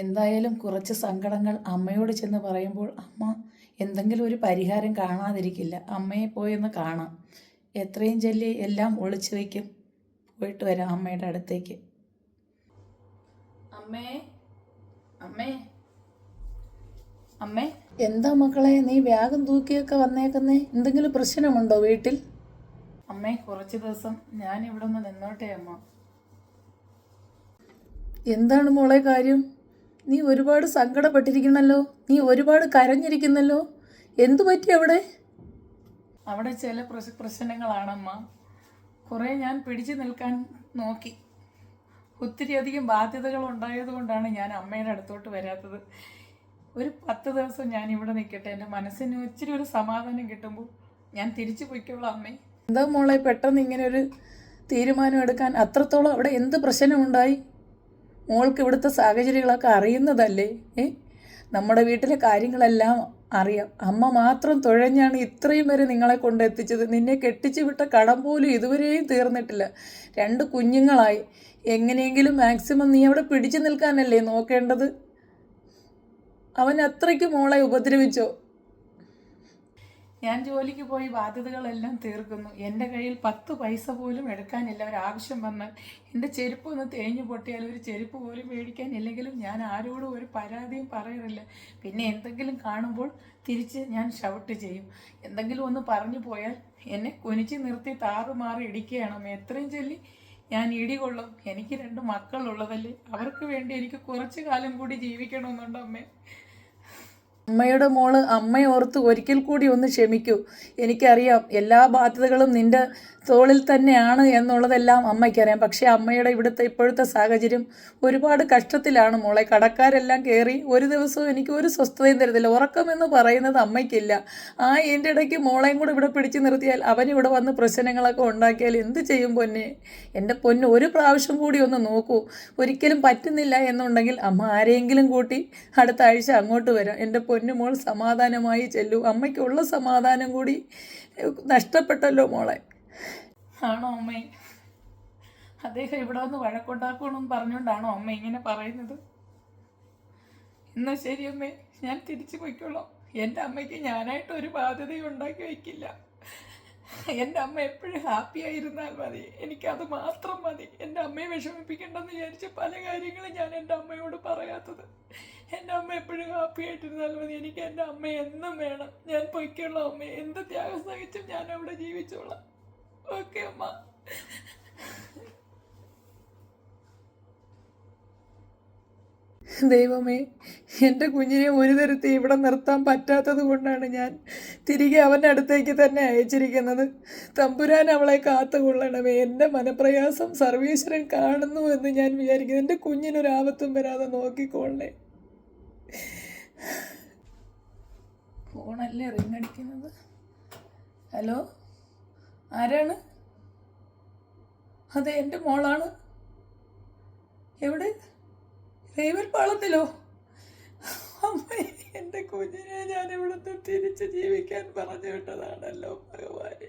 എന്തായാലും കുറച്ച് സങ്കടങ്ങൾ അമ്മയോട് ചെന്ന് പറയുമ്പോൾ അമ്മ എന്തെങ്കിലും ഒരു പരിഹാരം കാണാതിരിക്കില്ല. അമ്മയെ പോയൊന്ന് കാണാം. എത്രയും ചൊല്ലി എല്ലാം ഒളിച്ചു വയ്ക്കും. പോയിട്ട് വരാം അമ്മയുടെ അടുത്തേക്ക്. അമ്മേ, അമ്മേ, അമ്മേ. എന്താ മക്കളെ, നീ ബാഗും തൂക്കിയൊക്കെ വന്നേക്കുന്നേ? എന്തെങ്കിലും പ്രശ്നമുണ്ടോ വീട്ടിൽ? അമ്മേ, കുറച്ച് ദിവസം ഞാൻ ഇവിടെ ഒന്ന് നിന്നോട്ടെ അമ്മ. എന്താണ് മോളെ കാര്യം? നീ ഒരുപാട് സങ്കടപ്പെട്ടിരിക്കണല്ലോ, നീ ഒരുപാട് കരഞ്ഞിരിക്കുന്നല്ലോ. എന്തു പറ്റി അവിടെ? അവിടെ ചില പ്രശ്നങ്ങളാണമ്മ. കുറേ ഞാൻ പിടിച്ചു നിൽക്കാൻ നോക്കി. ഒത്തിരി അധികം ബാധ്യതകൾ ഉണ്ടായതുകൊണ്ടാണ് ഞാൻ അമ്മയുടെ അടുത്തോട്ട് വരാത്തത്. ഒരു 10 ദിവസം ഞാൻ ഇവിടെ നിൽക്കട്ടെ, എൻ്റെ മനസ്സിന് ഇച്ചിരി ഒരു സമാധാനം കിട്ടുമ്പോൾ ഞാൻ തിരിച്ചു പോയിക്കോളാം അമ്മേ. എന്താ മോളെ പെട്ടെന്ന് ഇങ്ങനെ ഒരു തീരുമാനം എടുക്കാൻ? അത്രത്തോളം അവിടെ എന്ത് പ്രശ്നമുണ്ടായി? മോൾക്ക് ഇവിടുത്തെ സാഹചര്യങ്ങളൊക്കെ അറിയുന്നതല്ലേ? നമ്മുടെ വീട്ടിലെ കാര്യങ്ങളെല്ലാം അറിയാം. അമ്മ മാത്രം തുഴഞ്ഞാണ് ഇത്രയും വരെ നിങ്ങളെ കൊണ്ടെത്തിച്ചത്. നിന്നെ കെട്ടിച്ചു വിട്ട കടം പോലും ഇതുവരെയും തീർന്നിട്ടില്ല. 2 കുഞ്ഞുങ്ങളായി. എങ്ങനെയെങ്കിലും മാക്സിമം നീ അവിടെ പിടിച്ചു നിൽക്കാനല്ലേ നോക്കേണ്ടത്? അവൻ അത്രയ്ക്ക് മോളെ ഉപദ്രവിച്ചോ? ഞാൻ ജോലിക്ക് പോയി ബാധ്യതകളെല്ലാം തീർക്കുന്നു. എൻ്റെ കയ്യിൽ 10 പൈസ പോലും എടുക്കാനില്ല. ഒരാവശ്യം വന്നാൽ എൻ്റെ ചെരുപ്പ് ഒന്ന് തേഞ്ഞു പൊട്ടിയാൽ ഒരു ചെരുപ്പ് പോലും മേടിക്കാനില്ലെങ്കിലും ഞാൻ ആരോടും ഒരു പരാതിയും പറയാറില്ല. പിന്നെ എന്തെങ്കിലും കാണുമ്പോൾ തിരിച്ച് ഞാൻ ഷൗട്ട് ചെയ്യും. എന്തെങ്കിലും ഒന്ന് പറഞ്ഞു പോയാൽ എന്നെ കുനിച്ച് നിർത്തി താറുമാറി ഇടിക്കുകയാണ്. എത്രയും ചൊല്ലി ഞാൻ ഇടികൊള്ളും. എനിക്ക് 2 മക്കളുള്ളതല്ലേ, അവർക്ക് വേണ്ടി എനിക്ക് കുറച്ച് കാലം കൂടി ജീവിക്കണമെന്നുണ്ട് അമ്മേ. അമ്മയുടെ മോള് അമ്മയെ ഓർത്ത് ഒരിക്കൽ കൂടി ഒന്ന് ക്ഷമിക്കൂ. എനിക്കറിയാം എല്ലാ ബാധ്യതകളും നിൻ്റെ തോളിൽ തന്നെയാണ് എന്നുള്ളതെല്ലാം അമ്മയ്ക്കറിയാം. പക്ഷേ അമ്മയുടെ ഇപ്പോഴത്തെ സാഹചര്യം ഒരുപാട് കഷ്ടത്തിലാണ് മോളെ. കടക്കാരെല്ലാം കയറി ഒരു ദിവസവും എനിക്ക് ഒരു സ്വസ്ഥതയും തരുന്നില്ല. ഉറക്കമെന്ന് പറയുന്നത് അമ്മയ്ക്കില്ല. എൻ്റെ ഇടയ്ക്ക് മോളെയും കൂടെ ഇവിടെ പിടിച്ചു നിർത്തിയാൽ അവനിവിടെ വന്ന് പ്രശ്നങ്ങളൊക്കെ ഉണ്ടാക്കിയാൽ എന്ത് ചെയ്യും പൊന്നെ? എൻ്റെ പൊന്ന്, ഒരു പ്രാവശ്യം കൂടി ഒന്ന് നോക്കൂ. ഒരിക്കലും പറ്റുന്നില്ല എന്നുണ്ടെങ്കിൽ അമ്മ ആരെയെങ്കിലും കൂട്ടി അടുത്ത ആഴ്ച അങ്ങോട്ട് വരാം. എൻ്റെ പൊന്നു മോൾ സമാധാനമായി ചെല്ലൂ. അമ്മയ്ക്കുള്ള സമാധാനം കൂടി നഷ്ടപ്പെട്ടല്ലോ മോളെ. ആണോ അമ്മേ? അദ്ദേഹം ഇവിടെ വന്ന് വഴക്കുണ്ടാക്കണമെന്ന് പറഞ്ഞുകൊണ്ടാണോ അമ്മ ഇങ്ങനെ പറയുന്നത്? എന്നാൽ ശരി അമ്മേ, ഞാൻ തിരിച്ചു പോയിക്കോളാം. എൻ്റെ അമ്മയ്ക്ക് ഞാനായിട്ട് ഒരു ബാധ്യതയും ഉണ്ടാക്കി വയ്ക്കില്ല. എൻ്റെ അമ്മ എപ്പോഴും ഹാപ്പി ആയിരുന്നാൽ മതി, എനിക്കത് മാത്രം മതി. എൻ്റെ അമ്മയെ വിഷമിപ്പിക്കേണ്ടെന്ന് വിചാരിച്ച് പല കാര്യങ്ങളും ഞാൻ എൻ്റെ അമ്മയോട് പറയാത്തത്. എൻ്റെ അമ്മ എപ്പോഴും ഹാപ്പി ആയിട്ടിരുന്നാൽ മതി. എനിക്ക് എൻ്റെ അമ്മ എന്നും വേണം. ഞാൻ പൊയ്ക്കോളാം അമ്മേ. എന്ത് ത്യാഗം സഹിച്ചും ഞാൻ അവിടെ ജീവിച്ചോളാം. ഓക്കെ അമ്മ. ദൈവമേ, എൻ്റെ കുഞ്ഞിനെ ഒരു തരത്തിൽ ഇവിടെ നിർത്താൻ പറ്റാത്തത് കൊണ്ടാണ് ഞാൻ തിരികെ അവൻ്റെ അടുത്തേക്ക് തന്നെ അയച്ചിരിക്കുന്നത്. തമ്പുരാൻ അവളെ കാത്തുകൊള്ളണമേ. എൻ്റെ മനപ്രയാസം സർവീശ്വരൻ കാണുന്നു എന്ന് ഞാൻ വിചാരിക്കുന്നു. എൻ്റെ കുഞ്ഞിനൊരാപത്തും വരാതെ നോക്കിക്കൊള്ളേ. ഫോണല്ലേ റിങ് അടിക്കുന്നത്? ഹലോ, ആരാണ്? അതെ, എൻ്റെ മോളാണ്. എവിടെ? റെയിൽവേ പാളത്തിലോ? അമ്മ, എൻ്റെ കുഞ്ഞിനെ ഞാൻ ഇവിടുന്ന് തിരിച്ച് ജീവിക്കാൻ പറഞ്ഞു വിട്ടതാണല്ലോ ഭഗവാനെ.